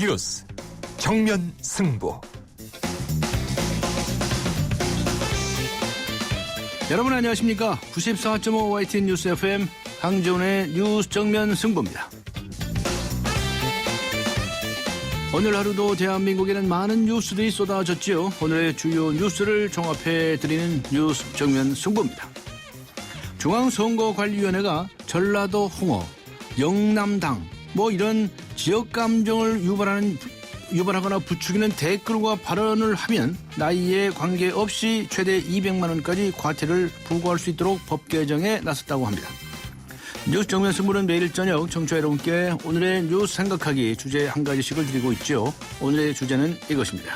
뉴스 정면 승부. 여러분 안녕하십니까? 94.5 YTN 뉴스 FM 강재훈의 뉴스 정면 승부입니다. 오늘 하루도 대한민국에는 많은 뉴스들이 쏟아졌지요. 오늘의 주요 뉴스를 종합해드리는 뉴스 정면 승부입니다. 중앙선거관리위원회가 전라도 홍어, 영남당 이런 지역 감정을 유발하거나 부추기는 댓글과 발언을 하면 나이에 관계없이 최대 200만 원까지 과태료를 부과할 수 있도록 법 개정에 나섰다고 합니다. 뉴스 정면 승부는 매일 저녁 청취자 여러분께 오늘의 뉴스 생각하기 주제 한 가지씩을 드리고 있죠. 오늘의 주제는 이것입니다.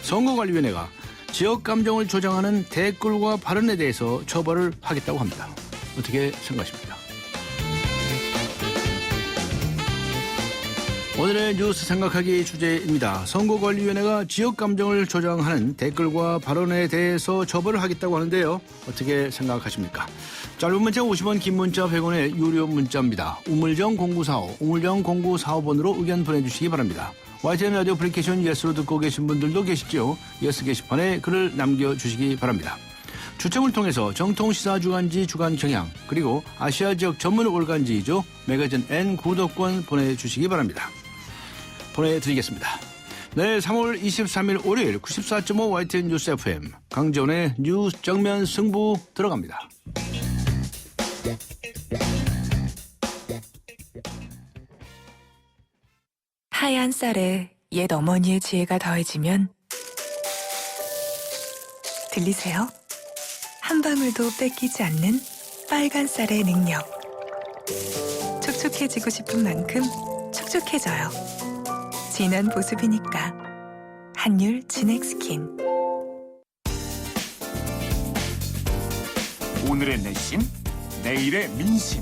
선거관리위원회가 지역 감정을 조장하는 댓글과 발언에 대해서 처벌을 하겠다고 합니다. 어떻게 생각하십니까? 오늘의 뉴스 생각하기 주제입니다. 선거관리위원회가 지역 감정을 조장하는 댓글과 발언에 대해서 처벌을 하겠다고 하는데요. 어떻게 생각하십니까? 짧은 문자 50원, 긴 문자 100원의 유료 문자입니다. 우물정 0945, 우물정 0945번으로 의견 보내주시기 바랍니다. YTN 라디오 애플리케이션 예스로 듣고 계신 분들도 계시죠. 예스 게시판에 글을 남겨주시기 바랍니다. 추첨을 통해서 정통시사 주간지 주간 경향 그리고 아시아 지역 전문 월간지이죠. 매거진 N 구독권 보내주시기 바랍니다. 보내드리겠습니다. 네, 3월 23일 월요일 94.5 YTN 뉴스 FM 강재훈의 뉴스 정면 승부 들어갑니다. 하얀 쌀에 옛 어머니의 지혜가 더해지면 들리세요? 한 방울도 뺏기지 않는 빨간 쌀의 능력. 촉촉해지고 싶은 만큼 촉촉해져요. 진한 보습이니까 한율 진액스킨. 오늘의 내심, 내일의 민심.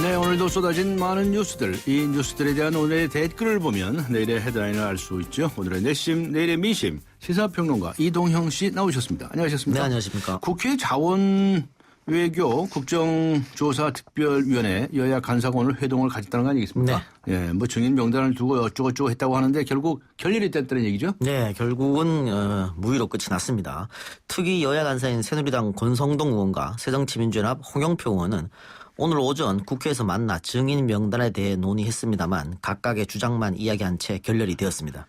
네, 오늘도 쏟아진 많은 뉴스들, 이 뉴스들에 대한 오늘의 댓글을 보면 내일의 헤드라인을 알 수 있죠. 오늘의 내심, 내일의 민심, 시사평론가 이동형 씨 나오셨습니다. 안녕하셨습니까? 네, 안녕하십니까. 국회 자원외교 국정조사특별위원회 여야 간사관을 회동을 가졌다는 거 아니겠습니까? 네. 예, 증인 명단을 두고 어쩌고저쩌고 했다고 하는데 결국 결렬이 됐다는 얘기죠? 네, 결국은 무위로 끝이 났습니다. 특위 여야 간사인 새누리당 권성동 의원과 새정치민주연합 홍영표 의원은 오늘 오전 국회에서 만나 증인 명단에 대해 논의했습니다만 각각의 주장만 이야기한 채 결렬이 되었습니다.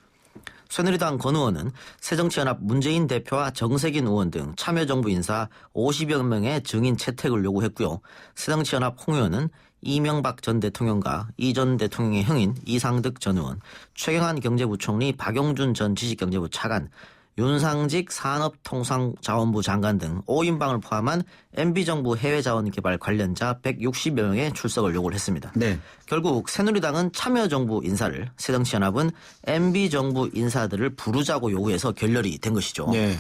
새누리당 권 의원은 새정치연합 문재인 대표와 정세균 의원 등 참여정부 인사 50여 명의 증인 채택을 요구했고요. 새정치연합 홍 의원은 이명박 전 대통령과 이 전 대통령의 형인 이상득 전 의원, 최경환 경제부총리, 박용준 전 지식경제부 차관, 윤상직 산업통상자원부 장관 등 5인방을 포함한 MB정부 해외자원개발 관련자 160여 명의 출석을 요구를 했습니다. 네. 결국 새누리당은 참여정부 인사를, 새정치연합은 MB정부 인사들을 부르자고 요구해서 결렬이 된 것이죠. 네.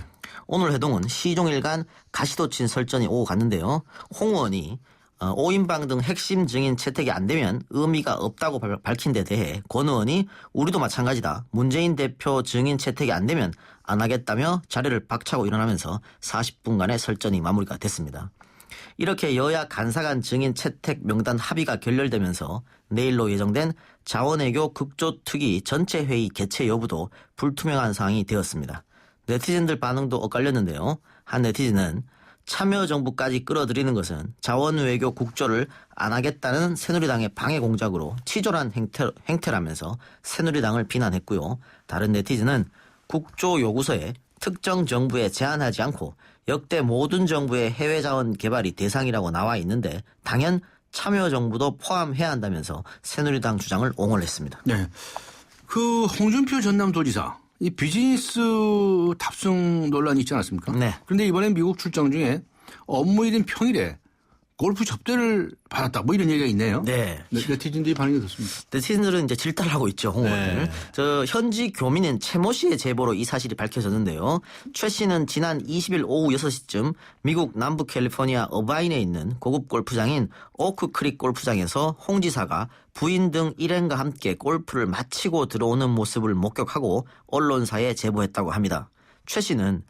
오늘 회동은 시종일관 가시도친 설전이 오고 갔는데요. 홍 의원이 5인방 등 핵심 증인 채택이 안 되면 의미가 없다고 밝힌 데 대해 권 의원이 우리도 마찬가지다. 문재인 대표 증인 채택이 안 되면 안 하겠다며 자리를 박차고 일어나면서 40분간의 설전이 마무리가 됐습니다. 이렇게 여야 간사간 증인 채택 명단 합의가 결렬되면서 내일로 예정된 자원외교 국조특위 전체 회의 개최 여부도 불투명한 상황이 되었습니다. 네티즌들 반응도 엇갈렸는데요. 한 네티즌은 참여정부까지 끌어들이는 것은 자원외교 국조를 안 하겠다는 새누리당의 방해 공작으로 치졸한 행태라면서 새누리당을 비난했고요. 다른 네티즌은 국조 요구서에 특정 정부에 제한하지 않고 역대 모든 정부의 해외자원 개발이 대상이라고 나와 있는데 당연 참여정부도 포함해야 한다면서 새누리당 주장을 옹호했습니다. 네. 그 홍준표 전남도지사 이 비즈니스 탑승 논란이 있지 않았습니까? 네. 그런데 이번에 미국 출장 중에 업무일인 평일에 골프 접대를 받았다 이런 얘기가 있네요. 네. 네티즌들이 반응이 어떻습니까? 네티즌들은 이제 질타를 하고 있죠, 홍 의원을. 네. 현지 교민인 최 모 씨의 제보로 이 사실이 밝혀졌는데요. 최 씨는 지난 20일 오후 6시쯤 미국 남부 캘리포니아 어바인에 있는 고급 골프장인 오크크릭 골프장에서 홍 지사가 부인 등 일행과 함께 골프를 마치고 들어오는 모습을 목격하고 언론사에 제보했다고 합니다. 최 씨는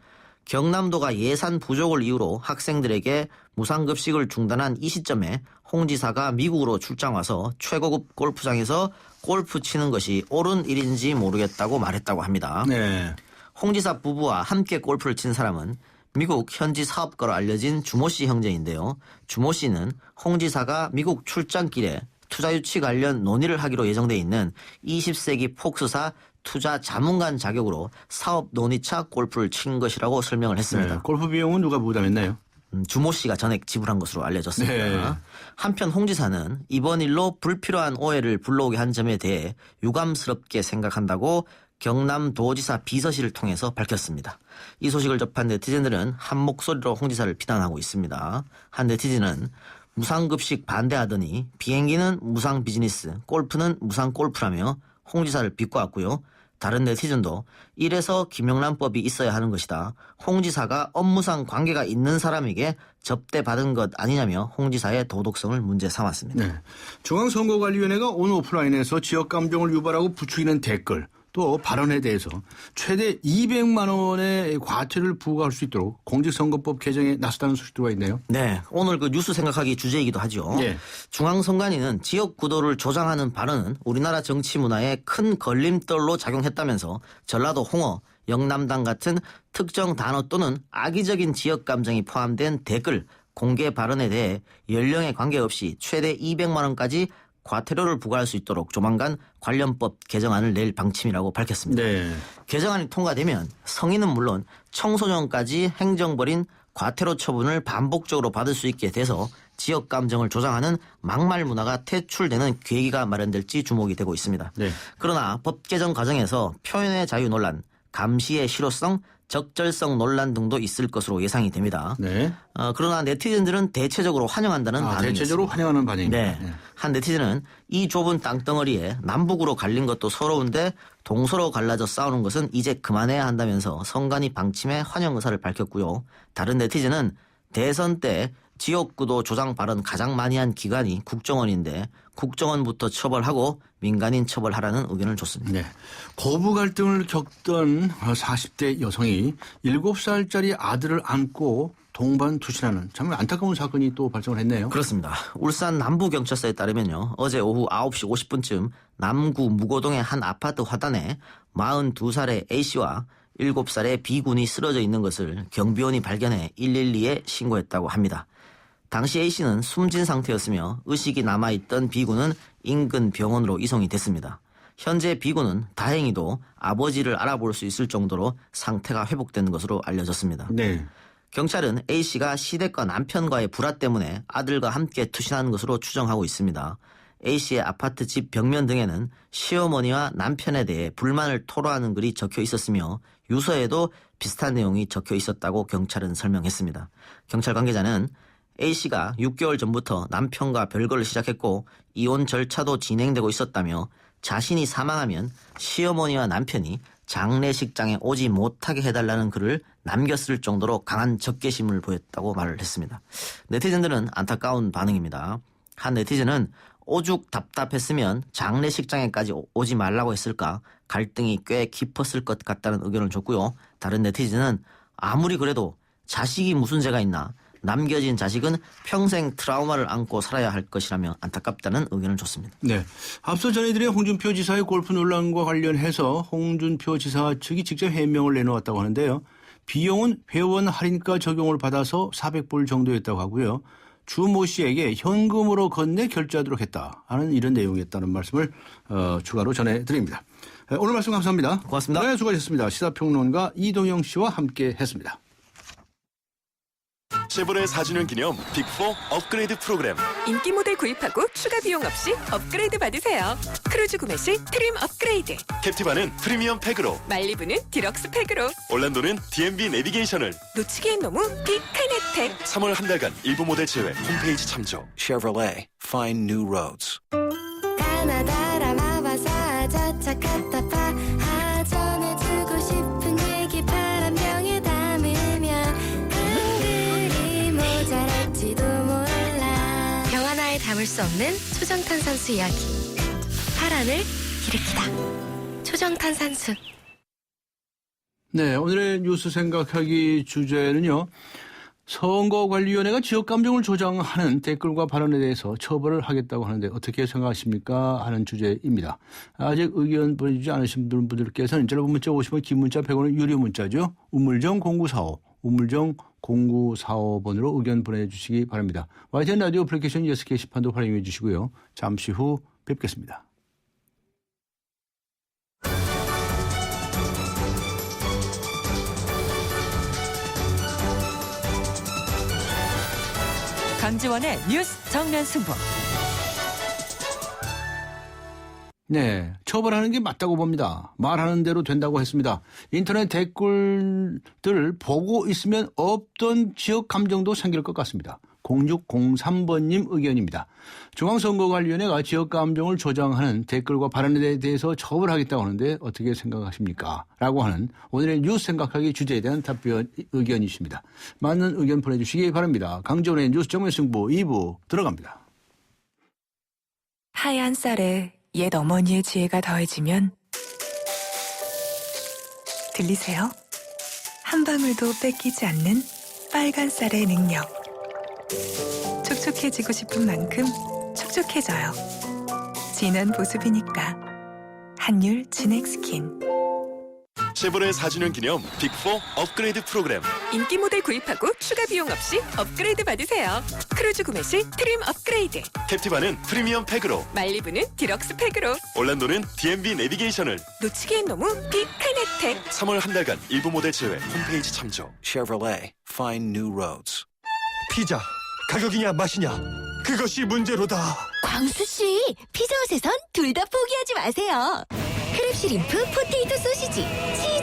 경남도가 예산 부족을 이유로 학생들에게 무상급식을 중단한 이 시점에 홍 지사가 미국으로 출장 와서 최고급 골프장에서 골프 치는 것이 옳은 일인지 모르겠다고 말했다고 합니다. 네. 홍 지사 부부와 함께 골프를 친 사람은 미국 현지 사업가로 알려진 주모 씨 형제인데요. 주모 씨는 홍 지사가 미국 출장길에 투자 유치 관련 논의를 하기로 예정돼 있는 20세기 폭스사 투자 자문관 자격으로 사업 논의차 골프를 친 것이라고 설명을 했습니다. 네. 골프 비용은 누가 부담했나요? 주모 씨가 전액 지불한 것으로 알려졌습니다. 네. 한편 홍 지사는 이번 일로 불필요한 오해를 불러오게 한 점에 대해 유감스럽게 생각한다고 경남도지사 비서실을 통해서 밝혔습니다. 이 소식을 접한 네티즌들은 한 목소리로 홍 지사를 비난하고 있습니다. 한 네티즌은 무상급식 반대하더니 비행기는 무상 비즈니스, 골프는 무상 골프라며 홍 지사를 비꼬았고요. 다른 네티즌도 이래서 김영란법이 있어야 하는 것이다. 홍 지사가 업무상 관계가 있는 사람에게 접대받은 것 아니냐며 홍 지사의 도덕성을 문제 삼았습니다. 네. 중앙선거관리위원회가 오늘 오프라인에서 지역 감정을 유발하고 부추기는 댓글 또 발언에 대해서 최대 200만 원의 과태료를 부과할 수 있도록 공직선거법 개정에 나섰다는 소식 들어와 있네요. 네, 오늘 그 뉴스 생각하기 주제이기도 하죠. 예. 중앙선관위는 지역 구도를 조장하는 발언은 우리나라 정치 문화에 큰 걸림돌로 작용했다면서 전라도 홍어, 영남당 같은 특정 단어 또는 악의적인 지역 감정이 포함된 댓글, 공개 발언에 대해 연령에 관계없이 최대 200만 원까지 과태료를 부과할 수 있도록 조만간 관련법 개정안을 낼 방침이라고 밝혔습니다. 네. 개정안이 통과되면 성인은 물론 청소년까지 행정벌인 과태료 처분을 반복적으로 받을 수 있게 돼서 지역 감정을 조장하는 막말 문화가 퇴출되는 계기가 마련될지 주목이 되고 있습니다. 네. 그러나 법 개정 과정에서 표현의 자유 논란, 감시의 실효성, 적절성 논란 등도 있을 것으로 예상이 됩니다. 네. 그러나 네티즌들은 대체적으로 환영한다는 반응이 대체적으로 있습니다. 환영하는 반응입니다. 네. 한 네티즌은 이 좁은 땅덩어리에 남북으로 갈린 것도 서러운데 동서로 갈라져 싸우는 것은 이제 그만해야 한다면서 선관위 방침에 환영 의사를 밝혔고요. 다른 네티즌은 대선 때 지역구도 조장 발언 가장 많이 한 기관이 국정원인데 국정원부터 처벌하고 민간인 처벌하라는 의견을 줬습니다. 네. 고부 갈등을 겪던 40대 여성이 7살짜리 아들을 안고 동반 투신하는 참 안타까운 사건이 또 발생을 했네요. 그렇습니다. 울산 남부경찰서에 따르면요. 어제 오후 9시 50분쯤 남구 무고동의 한 아파트 화단에 42살의 A씨와 7살의 B군이 쓰러져 있는 것을 경비원이 발견해 112에 신고했다고 합니다. 당시 A씨는 숨진 상태였으며 의식이 남아있던 B군은 인근 병원으로 이송이 됐습니다. 현재 B군은 다행히도 아버지를 알아볼 수 있을 정도로 상태가 회복된 것으로 알려졌습니다. 네. 경찰은 A씨가 시댁과 남편과의 불화 때문에 아들과 함께 투신한 것으로 추정하고 있습니다. A씨의 아파트 집 벽면 등에는 시어머니와 남편에 대해 불만을 토로하는 글이 적혀 있었으며 유서에도 비슷한 내용이 적혀 있었다고 경찰은 설명했습니다. 경찰 관계자는 A씨가 6개월 전부터 남편과 별거를 시작했고 이혼 절차도 진행되고 있었다며 자신이 사망하면 시어머니와 남편이 장례식장에 오지 못하게 해달라는 글을 남겼을 정도로 강한 적개심을 보였다고 말을 했습니다. 네티즌들은 안타까운 반응입니다. 한 네티즌은 오죽 답답했으면 장례식장에까지 오지 말라고 했을까 갈등이 꽤 깊었을 것 같다는 의견을 줬고요. 다른 네티즌은 아무리 그래도 자식이 무슨 죄가 있나 남겨진 자식은 평생 트라우마를 안고 살아야 할 것이라며 안타깝다는 의견을 줬습니다. 네. 앞서 전해드린 홍준표 지사의 골프 논란과 관련해서 홍준표 지사 측이 직접 해명을 내놓았다고 하는데요. 비용은 회원 할인가 적용을 받아서 400불 정도였다고 하고요. 주모 씨에게 현금으로 건네 결제하도록 했다 하는 이런 내용이었다는 말씀을 추가로 전해드립니다. 오늘 말씀 감사합니다. 고맙습니다. 네, 수고하셨습니다. 시사평론가 이동영 씨와 함께했습니다. 쉐보레 4주년 기념 빅4 업그레이드 프로그램. 인기 모델 구입하고 추가 비용 없이 업그레이드 받으세요. 크루즈 구매 시 트림 업그레이드, 캡티바는 프리미엄 팩으로, 말리부는 디럭스 팩으로, 올란도는 DMB 내비게이션을, 놓치기엔 너무 빅한 혜택. 3월 한 달간 일부 모델 제외 홈페이지 참조. Chevrolet, find new roads. 가나다라 마와사 자차카타파 전해주고 싶은 얘기 바람병에 담으면 한글이 모자랄지도 몰라. 병 하나에 담을 수 없는 초정탄산수 이야기. 파란을 일으키다. 초정탄산수. 네, 오늘의 뉴스 생각하기 주제는요. 선거관리위원회가 지역감정을 조장하는 댓글과 발언에 대해서 처벌을 하겠다고 하는데 어떻게 생각하십니까? 하는 주제입니다. 아직 의견 보내주지 않으신 분들께서는 짧은 문자 50원, 긴 문자 100원은 유료 문자죠. 우물정 0945, 우물정 0945번으로 의견 보내주시기 바랍니다. YTN 라디오 애플리케이션 예스 게시판도 활용해 주시고요. 잠시 후 뵙겠습니다. 강지원의 뉴스 정면 승부. 네, 처벌하는 게 맞다고 봅니다. 말하는 대로 된다고 했습니다. 인터넷 댓글들 보고 있으면 없던 지역 감정도 생길 것 같습니다. 0603번님 의견입니다. 중앙선거관리위원회가 지역 감정을 조장하는 댓글과 발언에 대해서 처벌하겠다고 하는데 어떻게 생각하십니까? 라고 하는 오늘의 뉴스 생각하기 주제에 대한 답변 의견이십니다. 많은 의견 보내주시기 바랍니다. 강지원의 뉴스 정면 승부 2부 들어갑니다. 하얀 쌀에 옛 어머니의 지혜가 더해지면 들리세요? 한 방울도 뺏기지 않는 빨간 쌀의 능력. 촉촉해지고 싶은 만큼 촉촉해져요. 진한 보습이니까 한율 진액 스킨. 쉐보레 4주년 기념 빅4 업그레이드 프로그램. 인기 모델 구입하고 추가 비용 없이 업그레이드 받으세요. 크루즈 구매 시 트림 업그레이드. 캡티바는 프리미엄 팩으로, 말리부는 디럭스 팩으로. 올란도는 D&B 내비게이션을. 놓치기엔 너무 빅한 혜택. 3월 한 달간 일부 모델 제외 홈페이지 참조. Chevrolet, find new roads. 피자 가격이냐 맛이냐 그것이 문제로다. 광수씨, 피자헛에선 둘 다 포기하지 마세요. 크랩시림프, 포테이토 소시지,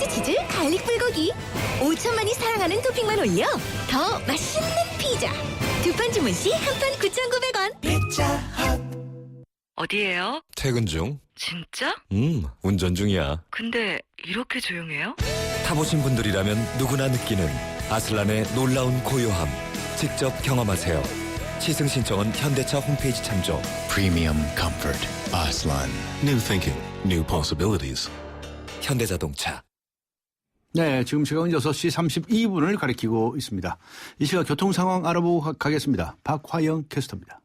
치즈, 갈릭 불고기. 5천만이 사랑하는 토핑만 올려 더 맛있는 피자. 두 판 주문 시 한 판 9,900원. 어디예요? 퇴근 중. 진짜? 운전 중이야. 근데 이렇게 조용해요? 타보신 분들이라면 누구나 느끼는 아슬란의 놀라운 고요함. 직접 경험하세요. 시승 신청은 현대차 홈페이지 참조. Premium comfort. Aslan. New thinking. New possibilities. 현대자동차. 네, 지금 시각은 6시 32분을 가리키고 있습니다. 이 시각 교통 상황 알아보고 가겠습니다. 박화영 캐스터입니다.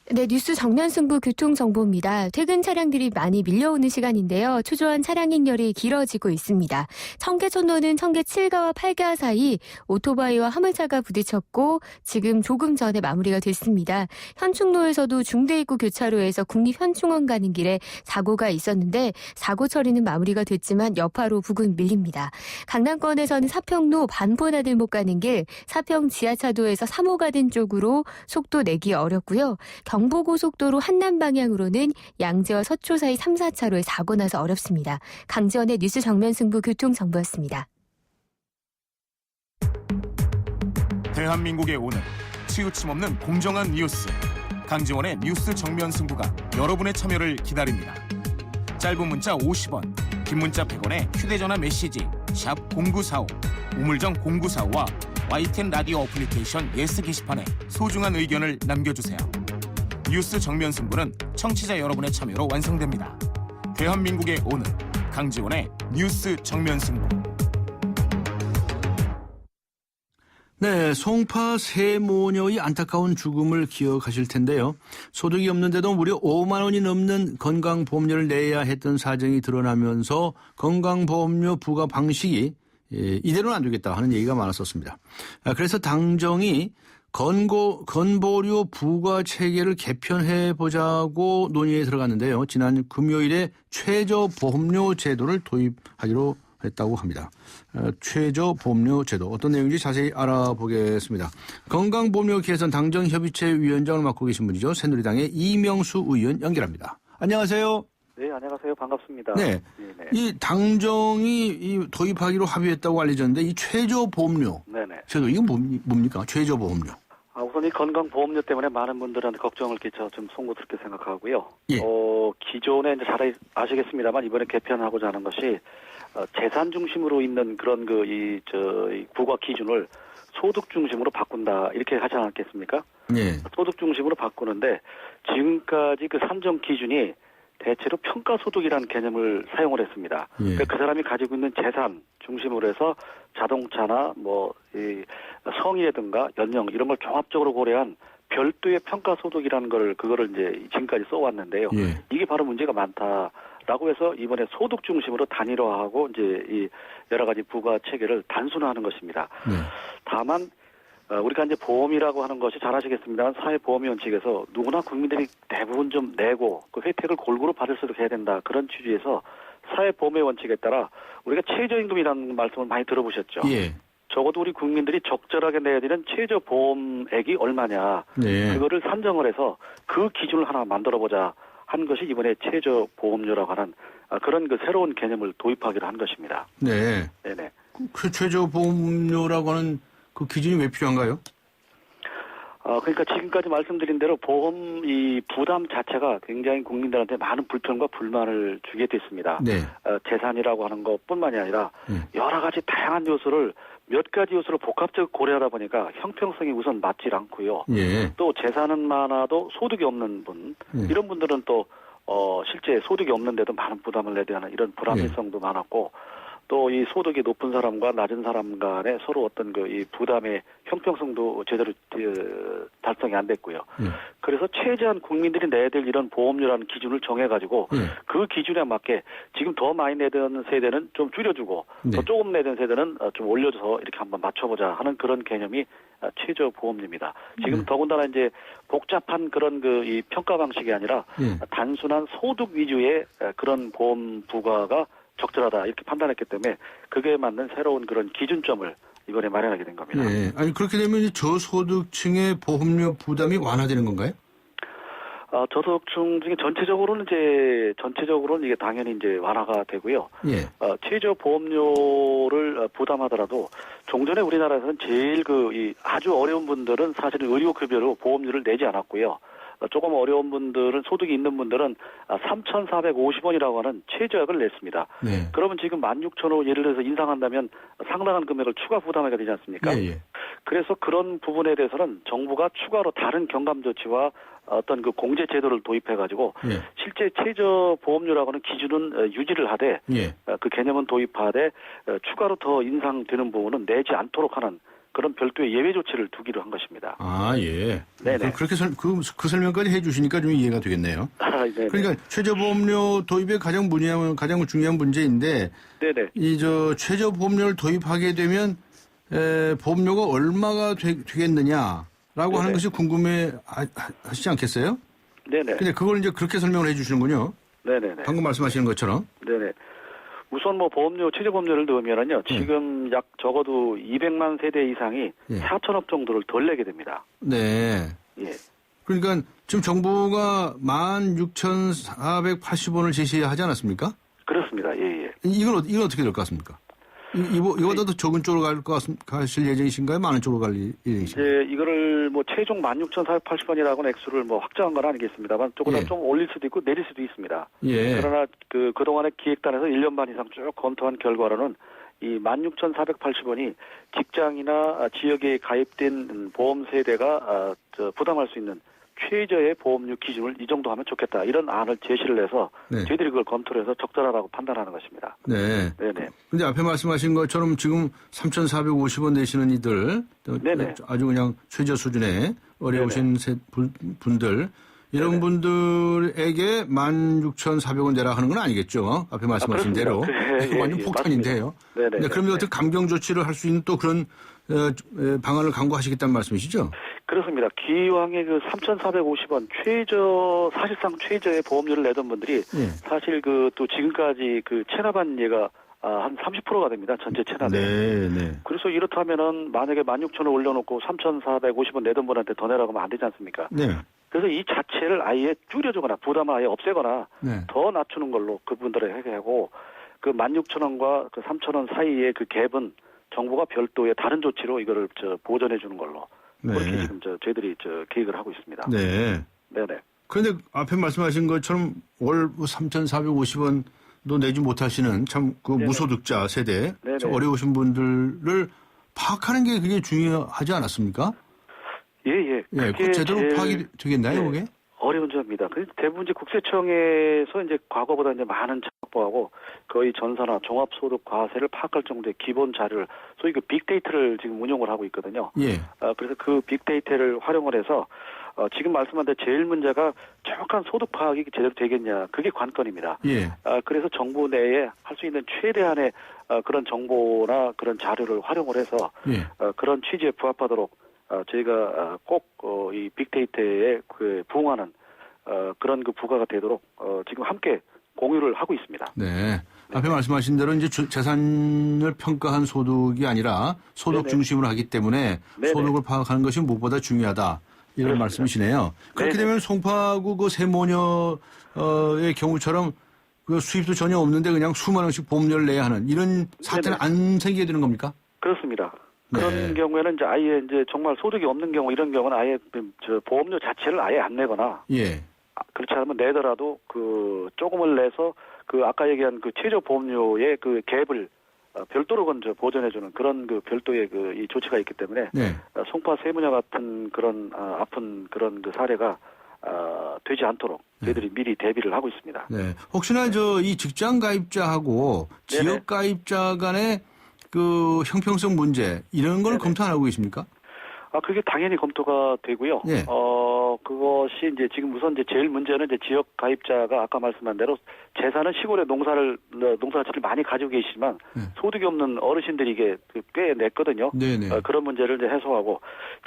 네, 뉴스 정면 승부 교통 정보입니다. 퇴근 차량들이 많이 밀려오는 시간인데요. 초조한 차량 행렬이 길어지고 있습니다. 청계천로는 청계 7가와 8가 사이 오토바이와 화물차가 부딪혔고 지금 조금 전에 마무리가 됐습니다. 현충로에서도 중대입구 교차로에서 국립현충원 가는 길에 사고가 있었는데 사고 처리는 마무리가 됐지만 여파로 부근 밀립니다. 강남권에서는 사평로 반포나들목 가는 길, 사평 지하차도에서 3호 가든 쪽으로 속도 내기 어렵고요. 경부고속도로 한남 방향으로는 양재와 서초 사이 3, 4차로에 사고 나서 어렵습니다. 강지원의 뉴스 정면 승부 교통정보였습니다. 대한민국의 오늘 치우침 없는 공정한 뉴스 강지원의 뉴스 정면 승부가 여러분의 참여를 기다립니다. 짧은 문자 50원, 긴 문자 100원에 휴대전화 메시지 샵 0945, 우물정 0945와 YTN 라디오 어플리케이션 예스 게시판에 소중한 의견을 남겨주세요. 뉴스 정면 승부는 청취자 여러분의 참여로 완성됩니다. 대한민국의 오늘 강지원의 뉴스 정면 승부. 네, 송파 세 모녀의 안타까운 죽음을 기억하실 텐데요. 소득이 없는데도 무려 5만 원이 넘는 건강보험료를 내야 했던 사정이 드러나면서 건강보험료 부과 방식이 이대로는 안 되겠다 하는 얘기가 많았었습니다. 그래서 당정이 건보료 부과 체계를 개편해 보자고 논의에 들어갔는데요. 지난 금요일에 최저보험료 제도를 도입하기로 했다고 합니다. 최저보험료 제도 어떤 내용인지 자세히 알아보겠습니다. 건강보험료 개선 당정협의체 위원장을 맡고 계신 분이죠. 새누리당의 이명수 의원 연결합니다. 안녕하세요. 네, 안녕하세요. 반갑습니다. 네, 네네. 이 당정이 도입하기로 합의했다고 알려졌는데 이 최저보험료 제도 이건 뭡니까? 최저보험료. 우선 이 건강보험료 때문에 많은 분들한테 걱정을 끼쳐 좀 송구스럽게 생각하고요. 예. 기존에 이제 잘 아시겠습니다만 이번에 개편하고자 하는 것이 재산 중심으로 있는 그런 이 부과 기준을 소득 중심으로 바꾼다 이렇게 하지 않았겠습니까? 예. 소득 중심으로 바꾸는데 지금까지 그 산정 기준이 대체로 평가소득이라는 개념을 사용을 했습니다. 예. 그러니까 그 사람이 가지고 있는 재산 중심으로 해서 자동차나 이 성이라든가 연령 이런 걸 종합적으로 고려한 별도의 평가소득이라는 그거를 이제 지금까지 써왔는데요. 예. 이게 바로 문제가 많다라고 해서 이번에 소득 중심으로 단일화하고 이제 이 여러 가지 부과 체계를 단순화하는 것입니다. 네. 다만 우리가 이제 보험이라고 하는 것이 잘 아시겠습니다만 사회보험위 원칙에서 누구나 국민들이 대부분 좀 내고 그 혜택을 골고루 받을 수 있도록 해야 된다. 그런 취지에서 사회보험의 원칙에 따라 우리가 최저임금이라는 말씀을 많이 들어보셨죠. 예. 적어도 우리 국민들이 적절하게 내야 되는 최저보험액이 얼마냐. 네. 그거를 산정을 해서 그 기준을 하나 만들어보자 한 것이 이번에 최저보험료라고 하는 그런 그 새로운 개념을 도입하기로 한 것입니다. 네. 네네. 그 최저보험료라고 하는 그 기준이 왜 필요한가요? 그러니까 지금까지 말씀드린 대로 보험 이 부담 자체가 굉장히 국민들한테 많은 불편과 불만을 주게 됐습니다. 네. 재산이라고 하는 것뿐만이 아니라 여러 가지 다양한 요소를 몇 가지 요소를 복합적으로 고려하다 보니까 형평성이 우선 맞질 않고요. 예. 또 재산은 많아도 소득이 없는 분 이런 분들은 또 실제 소득이 없는데도 많은 부담을 내야 하는 이런 불합리성도 많았고 또 이 소득이 높은 사람과 낮은 사람 간에 서로 어떤 그 이 부담의 형평성도 제대로 달성이 안 됐고요. 그래서 최대한 국민들이 내야 될 이런 보험료라는 기준을 정해가지고 그 기준에 맞게 지금 더 많이 내던 세대는 좀 줄여주고 더 조금 내던 세대는 좀 올려줘서 이렇게 한번 맞춰보자 하는 그런 개념이 최저 보험료입니다. 지금 더군다나 이제 복잡한 그런 그 이 평가 방식이 아니라 단순한 소득 위주의 그런 보험 부과가 적절하다 이렇게 판단했기 때문에 그게 맞는 새로운 그런 기준점을 이번에 마련하게 된 겁니다. 네. 아니 그렇게 되면 이제 저소득층의 보험료 부담이 완화되는 건가요? 저소득층 중에 전체적으로는 이게 당연히 이제 완화가 되고요. 예. 최저 보험료를 부담하더라도 종전에 우리나라에서는 제일 이 아주 어려운 분들은 사실은 의료급여로 보험료를 내지 않았고요. 조금 어려운 분들은 소득이 있는 분들은 3,450원이라고 하는 최저액을 냈습니다. 네. 그러면 지금 16,000원 예를 들어서 인상한다면 상당한 금액을 추가 부담하게 되지 않습니까? 예, 예. 그래서 그런 부분에 대해서는 정부가 추가로 다른 경감 조치와 어떤 그 공제 제도를 도입해가지고 예. 실제 최저 보험료라고 하는 기준은 유지를 하되 예. 그 개념은 도입하되 추가로 더 인상되는 부분은 내지 않도록 하는 그런 별도의 예외 조치를 두기로 한 것입니다. 아, 예. 네네. 그렇게 그 설명까지 해 주시니까 좀 이해가 되겠네요. 네네. 그러니까 최저보험료 도입의 가장 중요한 문제인데 네네. 최저 보험료를 도입하게 되면 보험료가 얼마가 되겠느냐라고 네네. 하는 것이 궁금해 하시지 않겠어요? 네네. 근데 그걸 이제 그렇게 설명을 해 주시는군요. 네네네. 방금 말씀하시는 것처럼. 네네. 우선 최저 보험료를 넣으면은요, 지금 약 적어도 200만 세대 이상이 4천억 정도를 덜 내게 됩니다. 네. 예. 그러니까 지금 정부가 16,480원을 제시하지 않았습니까? 그렇습니다. 예, 예. 이건 어떻게 될 것 같습니까? 이거보다 더 적은 쪽으로 가실 예정이신가요? 많은 쪽으로 갈 예정이신가요? 이거를 최종 16,480원이라고는 액수를 확정한 건 아니겠습니다만 조금 좀 올릴 수도 있고 내릴 수도 있습니다. 예. 그러나 그동안의 기획단에서 1년 반 이상 쭉 검토한 결과로는 이 16,480원이 직장이나 지역에 가입된 보험 세대가 부담할 수 있는 최저의 보험료 기준을 이 정도 하면 좋겠다. 이런 안을 제시를 해서 저희들이 그걸 검토를 해서 적절하다고 판단하는 것입니다. 네. 네네. 근데 앞에 말씀하신 것처럼 지금 3,450원 내시는 이들, 네네. 아주 그냥 최저 수준의 어려우신 분들, 이런 분들에게 16,400원 내라 하는 건 아니겠죠? 앞에 말씀하신 대로. 완전 폭탄인데요. 네네. 그러면 어떻게 감경 조치를 할 수 있는 또 그런 방안을 강구하시겠다는 말씀이시죠? 그렇습니다. 기왕에 3,450원 사실상 최저의 보험료를 내던 분들이 사실 또 지금까지 체납한 예가 한 30%가 됩니다. 전체 체납에. 네. 그래서 이렇다면은 만약에 16,000원 올려놓고 3,450원 내던 분한테 더 내라고 하면 안 되지 않습니까? 네. 그래서 이 자체를 아예 줄여주거나 부담을 아예 없애거나 더 낮추는 걸로 그분들에게 하고 16,000원과 3,000원 사이의 그 갭은 정부가 별도의 다른 조치로 이거를 보전해 주는 걸로 그렇게 지금 저희들이 계획을 하고 있습니다. 네. 네네. 그런데 앞에 말씀하신 것처럼 월 3,450원도 내지 못하시는 참 무소득자 세대, 참 어려우신 분들을 파악하는 게 그게 중요하지 않았습니까? 예. 그 제대로 파악이 되겠나요, 그게? 어려운 점입니다. 대부분 이제 국세청에서 이제 과거보다 이제 많은 확보하고 거의 전산화 종합소득 과세를 파악할 정도의 기본 자료를 소위 그 빅데이터를 지금 운용을 하고 있거든요. 예. 그래서 그 빅데이터를 활용을 해서 지금 말씀한 데 제일 문제가 정확한 소득 파악이 제대로 되겠냐. 그게 관건입니다. 예. 그래서 정부 내에 할 수 있는 최대한의 그런 정보나 그런 자료를 활용을 해서 예. 그런 취지에 부합하도록 저희가 꼭 이 빅데이터에 그 부응하는 그런 그 부과가 되도록 지금 함께 공유를 하고 있습니다. 네. 앞에 말씀하신 대로 이제 재산을 평가한 소득이 아니라 소득 네네. 중심으로 하기 때문에 네네. 소득을 파악하는 것이 무엇보다 중요하다. 이런 그렇습니다. 말씀이시네요. 그렇게 네네. 되면 송파구 그 세모녀의 경우처럼 그 수입도 전혀 없는데 그냥 수만 원씩 보험료를 내야 하는 이런 사태는 안 생기게 되는 겁니까? 그렇습니다. 네. 그런 경우에는 이제 아예 이제 정말 소득이 없는 경우 이런 경우는 아예 저 보험료 자체를 아예 안 내거나 예. 그렇지 않으면 내더라도 그 조금을 내서 그 아까 얘기한 그 최저 보험료의 그 갭을 별도로 건져 보전해주는 그런 그 별도의 그 이 조치가 있기 때문에 네. 송파 세무녀 같은 그런 아픈 그런 그 사례가 되지 않도록 저희들이 미리 대비를 하고 있습니다. 네. 혹시나 이 직장 가입자하고 네네. 지역 가입자 간의 그 형평성 문제 이런 걸 네네. 검토 안 하고 계십니까? 그게 당연히 검토가 되고요. 예. 그것이 이제 지금 우선 이제 제일 문제는 이제 지역 가입자가 아까 말씀한 대로 재산은 시골에 농사지를 많이 가지고 계시지만 소득이 없는 어르신들이 이게 꽤 냈거든요. 네네. 그런 문제를 이제 해소하고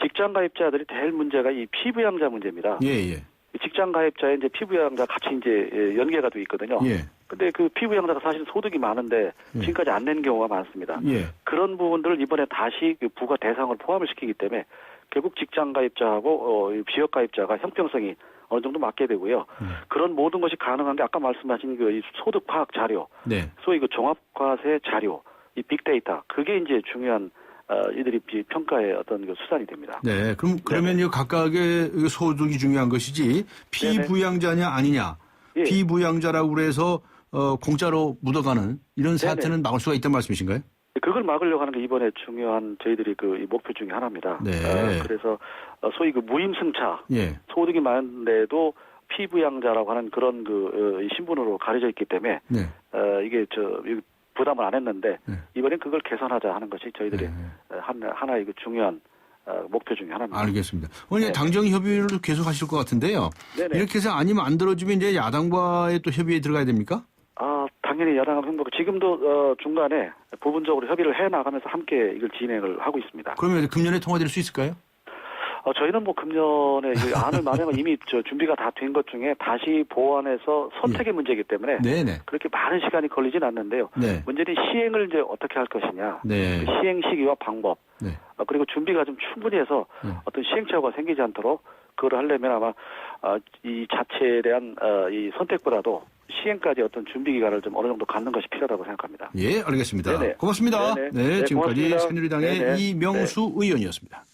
직장 가입자들이 제일 문제가 이 피부양자 문제입니다. 예, 예. 직장 가입자에 이제 피부양자 같이 이제 연계가 돼 있거든요. 예. 근데 그 피부양자가 사실 소득이 많은데 지금까지 안 낸 경우가 많습니다. 예. 그런 부분들을 이번에 다시 그 부과 대상을 포함을 시키기 때문에 결국 직장 가입자하고 지역 가입자가 형평성이 어느 정도 맞게 되고요. 그런 모든 것이 가능한 게 아까 말씀하신 그 소득 파악 자료, 네. 소위 그 종합과세 자료, 이 빅데이터 그게 이제 중요한 이들이 평가의 어떤 그 수단이 됩니다. 네. 그러면 이 각각의 소득이 중요한 것이지 피부양자냐 아니냐. 예. 피부양자라고 그래서 공짜로 묻어가는 이런 사태는 막을 수가 있다는 말씀이신가요? 그걸 막으려고 하는 게 이번에 중요한 저희들이 그 목표 중에 하나입니다. 네. 그래서 소위 그 무임승차, 예. 소득이 많은데도 피부양자라고 하는 그런 그 신분으로 가려져 있기 때문에 네. 이게 부담을 안 했는데 이번엔 그걸 개선하자 하는 것이 저희들이 하나의 그 중요한 목표 중에 하나입니다. 알겠습니다. 오늘 당정 협의를 계속 하실 것 같은데요. 네네. 이렇게 해서 아니면 안 들어주면 이제 야당과의 또 협의에 들어가야 됩니까? 당연히 야당하고 행보가 지금도 중간에 부분적으로 협의를 해 나가면서 함께 이걸 진행을 하고 있습니다. 그러면 금년에 통과될 수 있을까요? 저희는 뭐 금년에 이 안을 마련은 이미 준비가 다 된 것 중에 다시 보완해서 선택의 문제이기 때문에 네네. 그렇게 많은 시간이 걸리진 않는데요. 네. 문제는 시행을 이제 어떻게 할 것이냐, 네. 그 시행 시기와 방법, 네. 그리고 준비가 좀 충분히 해서 어떤 시행착오가 생기지 않도록 그걸 하려면 아마 이 자체에 대한 이 선택보다도 시행까지 어떤 준비 기간을 좀 어느 정도 갖는 것이 필요하다고 생각합니다. 예, 알겠습니다. 네네. 고맙습니다. 네네. 네, 네, 지금까지 고맙습니다. 새누리당의 네네. 이명수 의원이었습니다.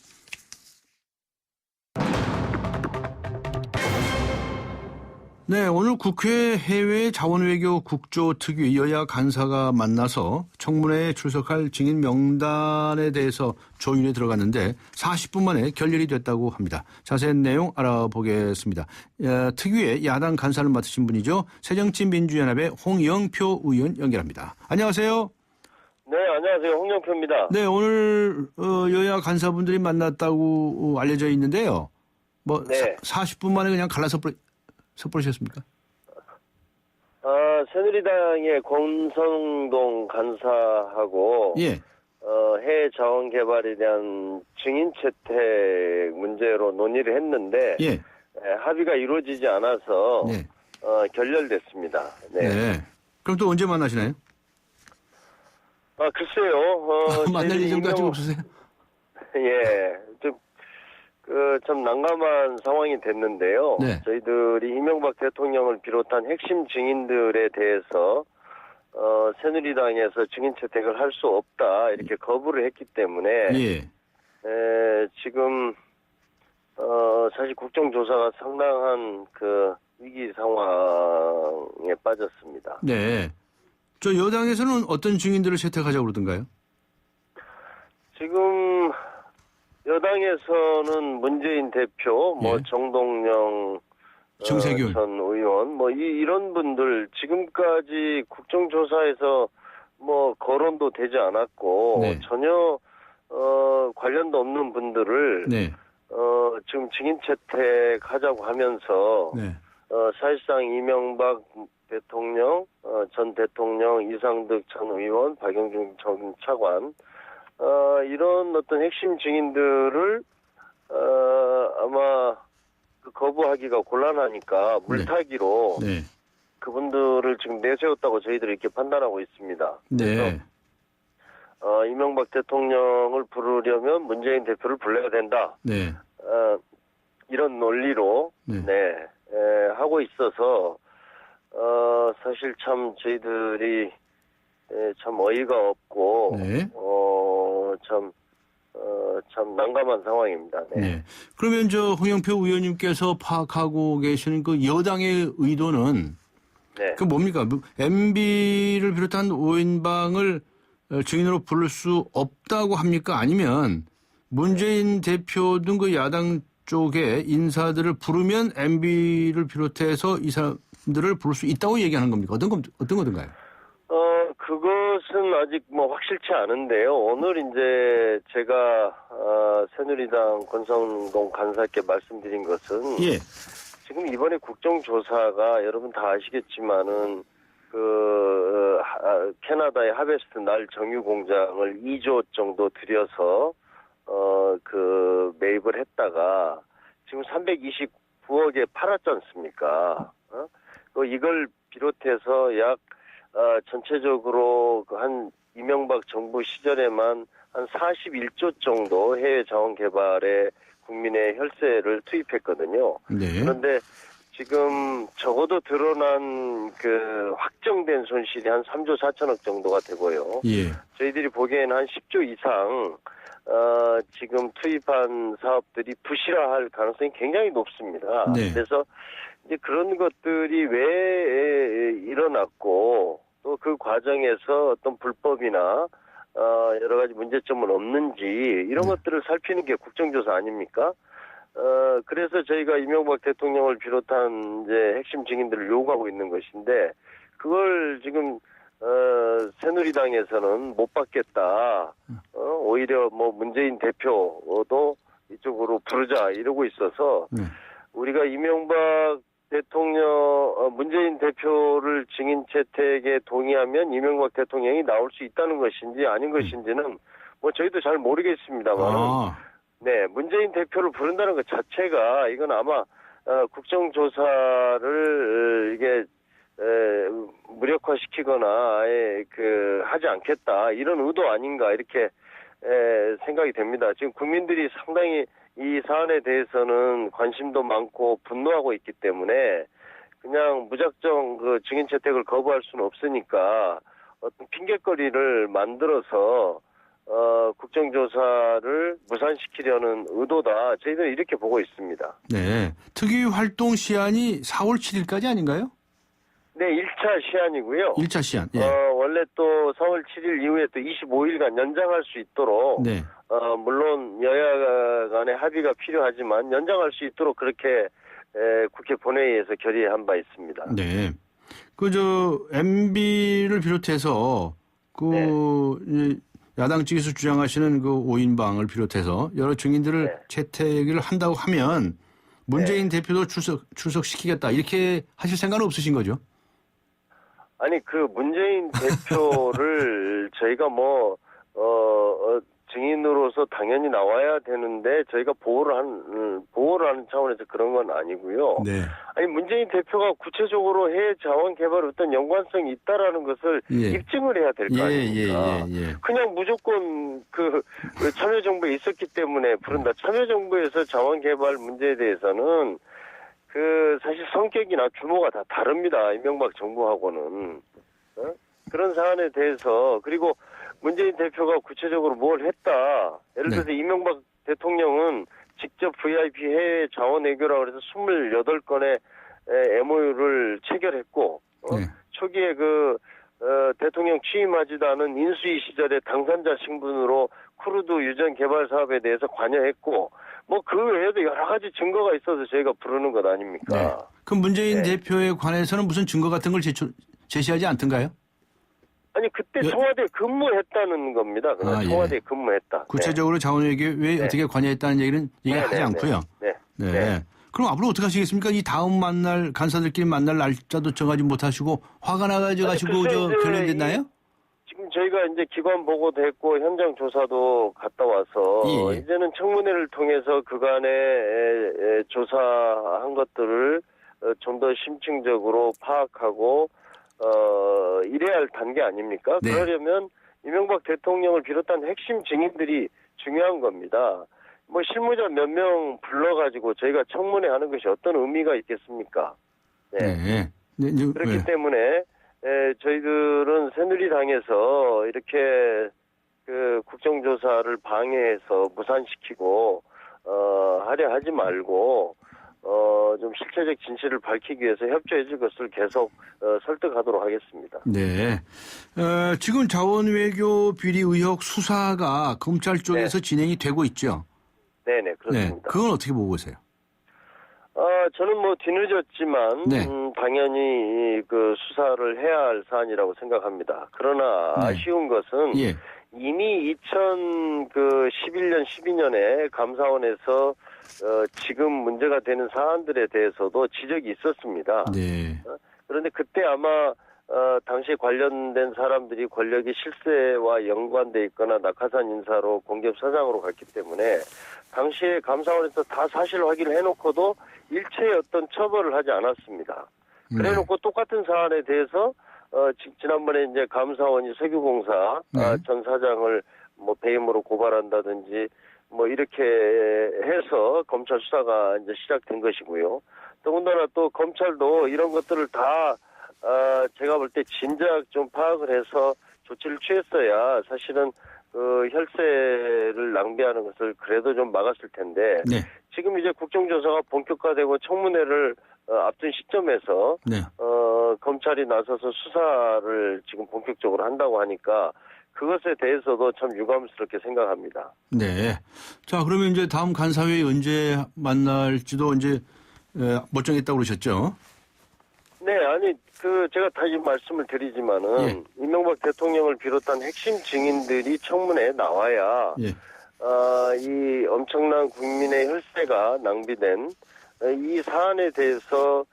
네, 오늘 국회 해외 자원외교 국조특위 여야 간사가 만나서 청문회에 출석할 증인 명단에 대해서 조율에 들어갔는데 40분 만에 결렬이 됐다고 합니다. 자세한 내용 알아보겠습니다. 특위의 야당 간사를 맡으신 분이죠. 새정치민주연합의 홍영표 의원 연결합니다. 안녕하세요. 네, 안녕하세요. 홍영표입니다. 네, 오늘 여야 간사분들이 만났다고 알려져 있는데요. 네. 40분 만에 그냥 갈라서 섣부르셨습니까? 새누리당의 권성동 간사하고 예. 해외 자원 개발에 대한 증인 채택 문제로 논의를 했는데 예. 합의가 이루어지지 않아서 네. 결렬됐습니다. 네. 네. 그럼 또 언제 만나시나요? 글쎄요. 만날 예정도 아직 없으세요? 예. 좀 난감한 상황이 됐는데요. 네. 저희들이 이명박 대통령을 비롯한 핵심 증인들에 대해서 새누리당에서 증인 채택을 할 수 없다 이렇게 거부를 했기 때문에 예. 지금 사실 국정조사가 상당한 그 위기 상황에 빠졌습니다. 네. 저 여당에서는 어떤 증인들을 채택하자고 그러던가요? 지금 여당에서는 문재인 대표, 예. 정동영 정세균 전 의원, 뭐 이런 분들 지금까지 국정조사에서 뭐 거론도 되지 않았고 네. 전혀 관련도 없는 분들을 네. 지금 증인 채택하자고 하면서 네. 사실상 이명박 대통령, 전 대통령, 이상득 전 의원, 박영준 전 차관 이런 어떤 핵심 증인들을 아마 거부하기가 곤란하니까 물타기로 네. 그분들을 지금 내세웠다고 저희들이 이렇게 판단하고 있습니다. 네. 이명박 대통령을 부르려면 문재인 대표를 불러야 된다. 네. 이런 논리로 하고 있어서 사실 참 저희들이 참 어이가 없고 네. 참 난감한 상황입니다. 네. 네. 그러면 홍영표 의원님께서 파악하고 계시는 그 여당의 의도는 그 뭡니까? MB를 비롯한 5인방을 증인으로 부를 수 없다고 합니까? 아니면 문재인 대표 등 그 야당 쪽의 인사들을 부르면 MB를 비롯해서 이 사람들을 부를 수 있다고 얘기하는 겁니까? 어떤 건가요? 그것은 아직 뭐 확실치 않은데요. 오늘 이제 제가 새누리당 권성동 간사께 말씀드린 것은 지금 이번에 국정조사가 여러분 다 아시겠지만은 캐나다의 하베스트 날 정유 공장을 2조 정도 들여서 매입을 했다가 지금 329억에 팔았지 않습니까? 이걸 비롯해서 약 전체적으로 한 이명박 정부 시절에만 한 41조 정도 해외 자원 개발에 국민의 혈세를 투입했거든요. 네. 그런데 지금 적어도 드러난 확정된 손실이 한 3조 4천억 정도가 되고요. 예. 저희들이 보기에는 한 10조 이상 지금 투입한 사업들이 부실화할 가능성이 굉장히 높습니다. 네. 그래서 이제 그런 것들이 왜 일어났고 또 그 과정에서 어떤 불법이나 여러 가지 문제점은 없는지 이런 것들을 살피는 게 국정조사 아닙니까? 그래서 저희가 이명박 대통령을 비롯한 이제 핵심 증인들을 요구하고 있는 것인데 그걸 지금 새누리당에서는 못 받겠다. 오히려 뭐 문재인 대표도 이쪽으로 부르자 이러고 있어서 우리가 이명박 대통령, 문재인 대표를 증인 채택에 동의하면 이명박 대통령이 나올 수 있다는 것인지 아닌 것인지는 뭐 저희도 잘 모르겠습니다만, 네, 문재인 대표를 부른다는 것 자체가 이건 아마 국정조사를 이게 무력화시키거나 하지 않겠다 이런 의도 아닌가 이렇게 생각이 됩니다. 지금 국민들이 상당히 이 사안에 대해서는 관심도 많고 분노하고 있기 때문에 그냥 무작정 증인 채택을 거부할 수는 없으니까 어떤 핑계거리를 만들어서 국정조사를 무산시키려는 의도다. 저희들은 이렇게 보고 있습니다. 네. 특위 활동 시한이 4월 7일까지 아닌가요? 네, 1차 시한이고요. 1차 시한. 예. 원래 또 4월 7일 이후에 또 25일간 연장할 수 있도록 네. 물론 여야 간의 합의가 필요하지만 연장할 수 있도록 그렇게 국회 본회의에서 결의한 바 있습니다. 네. MB를 비롯해서 야당 측에서 주장하시는 5인방을 비롯해서 여러 증인들을 채택을 한다고 하면 문재인 대표도 출석시키겠다 이렇게 하실 생각은 없으신 거죠? 아니 문재인 대표를 저희가 증인으로서 당연히 나와야 되는데 저희가 보호를 하는 차원에서 그런 건 아니고요. 네. 아니 문재인 대표가 구체적으로 해외 자원 개발에 어떤 연관성이 있다라는 것을 입증을 해야 될 거 아닙니까? 그냥 무조건 참여정부에 있었기 때문에 부른다. 참여정부에서 자원 개발 문제에 대해서는 사실 성격이나 규모가 다 다릅니다. 이명박 정부하고는. 그런 사안에 대해서 그리고 문재인 대표가 구체적으로 뭘 했다. 예를 들어서 이명박 대통령은 직접 VIP 해외 자원 외교라고 해서 28건의 MOU를 체결했고 초기에 대통령 취임하지도 않은 인수위 시절에 당선자 신분으로 크루드 유전 개발 사업에 대해서 관여했고 그 외에도 여러 가지 증거가 있어서 저희가 부르는 것 아닙니까? 그럼 문재인 대표에 관해서는 무슨 증거 같은 걸 제시하지 않던가요? 아니 그때 청와대에 근무했다는 겁니다. 청와대에 근무했다. 구체적으로 자원외교에 어떻게 관여했다는 얘기는 얘기하지 않고요. 네. 그럼 앞으로 어떻게 하시겠습니까? 이 다음 만날 간사들끼리 만날 날짜도 정하지 못하시고 화가 나가지고 결론됐나요? 지금 저희가 이제 기관 보고도 했고 현장 조사도 갔다 와서 이제는 청문회를 통해서 그간의 조사한 것들을 좀 더 심층적으로 파악하고 이래야 할 단계 아닙니까? 네. 그러려면 이명박 대통령을 비롯한 핵심 증인들이 중요한 겁니다. 뭐 실무자 몇 명 불러가지고 저희가 청문회 하는 것이 어떤 의미가 있겠습니까? 그렇기 때문에 저희들은 새누리당에서 이렇게 그 국정조사를 방해해서 무산시키고 하려 하지 말고 좀 실체적 진실을 밝히기 위해서 협조해 줄 것을 계속 설득하도록 하겠습니다. 네. 지금 자원외교 비리 의혹 수사가 검찰 쪽에서 진행이 되고 있죠? 네네, 그렇습니다. 네. 그건 어떻게 보고 계세요? 저는 뭐 뒤늦었지만 당연히 그 수사를 해야 할 사안이라고 생각합니다. 그러나 아쉬운 것은 이미 2011년, 12년에 감사원에서 지금 문제가 되는 사안들에 대해서도 지적이 있었습니다. 그런데 그때 아마 당시에 관련된 사람들이 권력의 실세와 연관돼 있거나 낙하산 인사로 공기업 사장으로 갔기 때문에 당시에 감사원에서 다 사실 확인을 해놓고도 일체의 어떤 처벌을 하지 않았습니다. 그래놓고 똑같은 사안에 대해서 지난번에 이제 감사원이 석유공사 전 사장을 뭐 배임으로 고발한다든지 뭐 이렇게 해서 검찰 수사가 이제 시작된 것이고요. 더군다나 또 검찰도 이런 것들을 다 제가 볼 때 진작 좀 파악을 해서 조치를 취했어야 사실은 그 혈세를 낭비하는 것을 그래도 좀 막았을 텐데 지금 이제 국정조사가 본격화되고 청문회를 앞둔 시점에서 검찰이 나서서 수사를 지금 본격적으로 한다고 하니까 그것에 대해서도 참 유감스럽게 생각합니다. 네. 자, 그러면 이제 다음 간사회의 언제 만날지도 이제 멀쩡했다고 그러셨죠? 네, 아니 제가 다시 말씀을 드리지만은 이명박 대통령을 비롯한 핵심 증인들이 청문회에 나와야 이 엄청난 국민의 혈세가 낭비된 이 사안에 대해서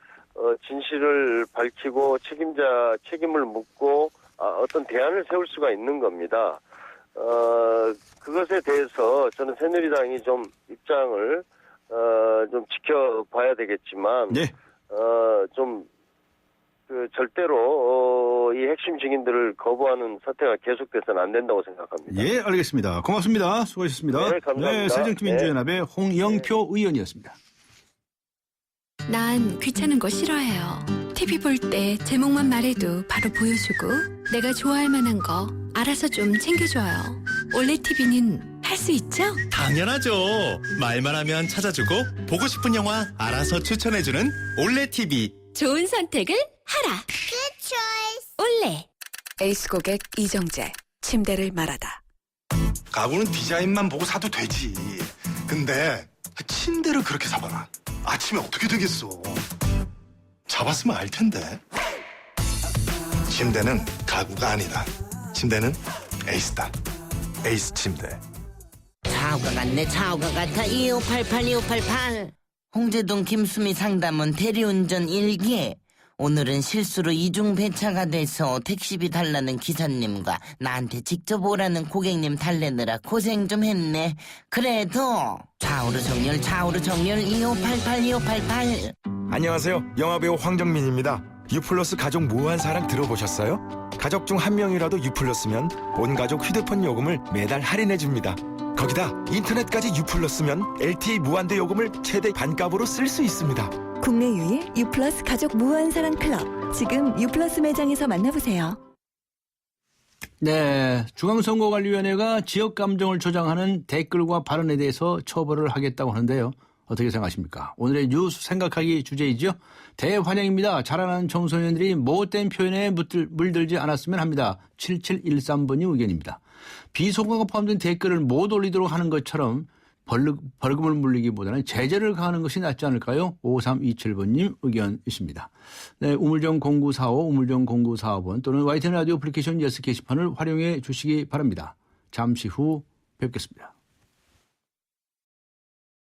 진실을 밝히고 책임을 묻고 어떤 대안을 세울 수가 있는 겁니다. 그것에 대해서 저는 새누리당이 좀 입장을 좀 지켜봐야 되겠지만 좀 절대로 이 핵심 증인들을 거부하는 사태가 계속돼서는 안 된다고 생각합니다. 예, 알겠습니다. 고맙습니다. 수고하셨습니다. 네, 감사합니다. 새정치민주연합의 홍영표 의원이었습니다. 난 귀찮은 거 싫어해요. TV 볼 때 제목만 말해도 바로 보여주고 내가 좋아할 만한 거 알아서 좀 챙겨줘요. 올레 TV는 할 수 있죠? 당연하죠. 말만 하면 찾아주고 보고 싶은 영화 알아서 추천해주는 올레 TV. 좋은 선택을 하라. Good choice. 올레. 에이스 고객 이정재. 침대를 말하다. 가구는 디자인만 보고 사도 되지. 근데 침대를 그렇게 사봐라. 아침에 어떻게 되겠어. 잡았으면 알 텐데. 침대는 가구가 아니다. 침대는 에이스다. 에이스 침대. 차우가 같네. 차우가 같아. 2588. 홍제동 김수미 상담원 대리운전 1기. 오늘은 실수로 이중 배차가 돼서 택시비 달라는 기사님과 나한테 직접 오라는 고객님 달래느라 고생 좀 했네. 그래도 좌우로 정렬 2588. 안녕하세요. 영화배우 황정민입니다. 유플러스 가족 무한사랑 들어보셨어요? 가족 중 한 명이라도 유플러스면 온 가족 휴대폰 요금을 매달 할인해줍니다. 거기다 인터넷까지 유플러스면 LTE 무한대 요금을 최대 반값으로 쓸 수 있습니다. 국내 유일 유플러스 가족 무한사랑 클럽. 지금 유플러스 매장에서 만나보세요. 네, 중앙선거관리위원회가 지역 감정을 조장하는 댓글과 발언에 대해서 처벌을 하겠다고 하는데요. 어떻게 생각하십니까? 오늘의 뉴스 생각하기 주제이죠. 대환영입니다. 자라나는 청소년들이 못된 표현에 물들지 않았으면 합니다. 7713번이 의견입니다. 비속어가 포함된 댓글을 못 올리도록 하는 것처럼 벌금을 물리기보다는 제재를 가하는 것이 낫지 않을까요? 5327번님 의견이십니다. 네, 우물정 0945, 우물정 0945번 또는 YTN 라디오 애플리케이션 예스 게시판을 활용해 주시기 바랍니다. 잠시 후 뵙겠습니다.